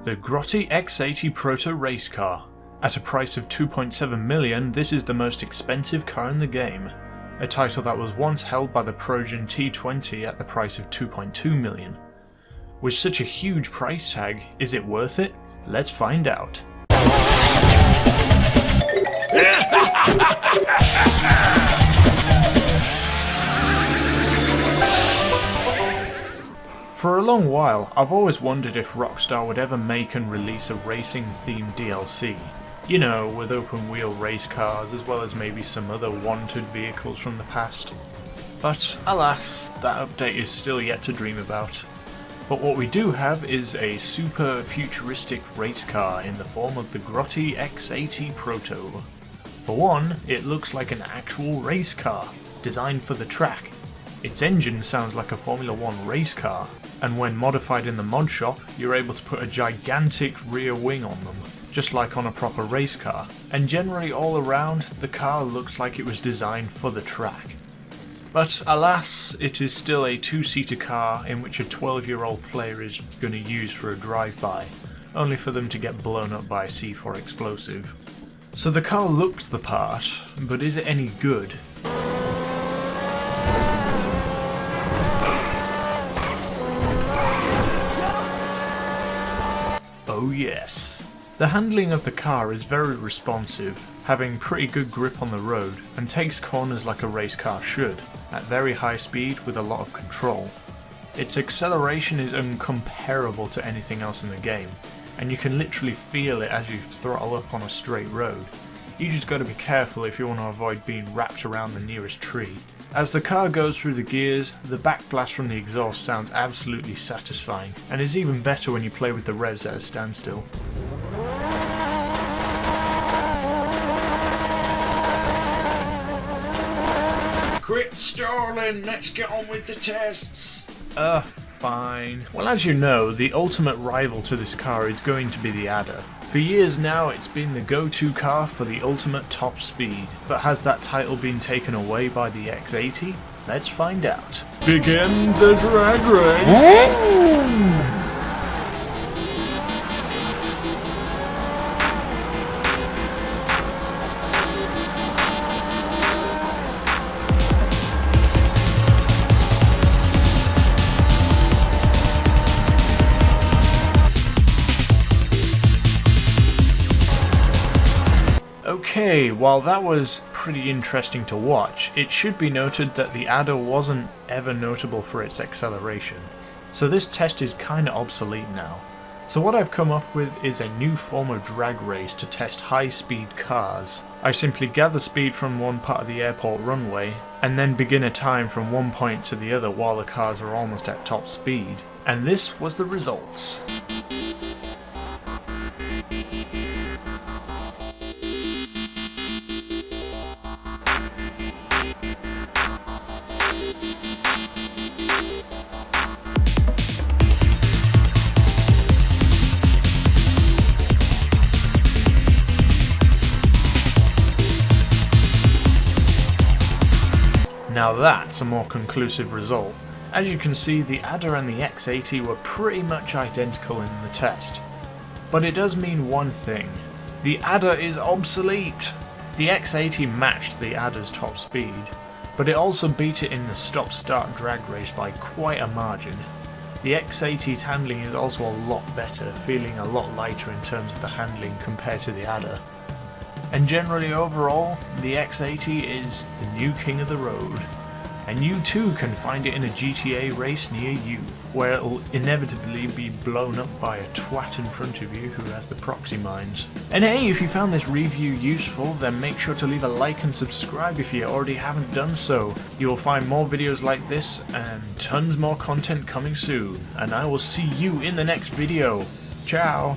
The Grotti X80 Proto race car. At a price of 2.7 million, this is the most expensive car in the game. A title that was once held by the Progen T20 at the price of 2.2 million. With such a huge price tag, is it worth it? Let's find out. For a long while, I've always wondered if Rockstar would ever make and release a racing-themed DLC. You know, with open-wheel race cars, as well as maybe some other wanted vehicles from the past. But alas, that update is still yet to dream about. But what we do have is a super futuristic race car in the form of the Grotti X80 Proto. For one, it looks like an actual race car, designed for the track. Its engine sounds like a Formula 1 race car, and when modified in the mod shop, you're able to put a gigantic rear wing on them, just like on a proper race car, and generally all around, the car looks like it was designed for the track. But alas, it is still a two-seater car in which a 12-year-old player is going to use for a drive-by, only for them to get blown up by a C4 explosive. So the car looks the part, but is it any good? Oh yes. The handling of the car is very responsive, having pretty good grip on the road, and takes corners like a race car should, at very high speed with a lot of control. Its acceleration is incomparable to anything else in the game, and you can literally feel it as you throttle up on a straight road. You just gotta be careful if you want to avoid being wrapped around the nearest tree. As the car goes through the gears, the backblast from the exhaust sounds absolutely satisfying, and is even better when you play with the revs at a standstill. Quit stalling, let's get on with the tests! Fine. Well, as you know, the ultimate rival to this car is going to be the Adder. For years now, it's been the go-to car for the ultimate top speed. But has that title been taken away by the X80? Let's find out. Begin the drag race! Okay, while that was pretty interesting to watch, it should be noted that the Adder wasn't ever notable for its acceleration, so this test is kinda obsolete now. So what I've come up with is a new form of drag race to test high-speed cars. I simply gather speed from one part of the airport runway, and then begin a time from one point to the other while the cars are almost at top speed. And this was the results. Now that's a more conclusive result. As you can see, the Adder and the X80 were pretty much identical in the test. But it does mean one thing. The Adder is obsolete! The X80 matched the Adder's top speed, but it also beat it in the stop-start drag race by quite a margin. The X80's handling is also a lot better, feeling a lot lighter in terms of the handling compared to the Adder. And generally overall, the X80 is the new king of the road. And you too can find it in a GTA race near you, where it'll inevitably be blown up by a twat in front of you who has the proxy mines. And hey, if you found this review useful, then make sure to leave a like and subscribe if you already haven't done so. You'll find more videos like this, and tons more content coming soon. And I will see you in the next video. Ciao!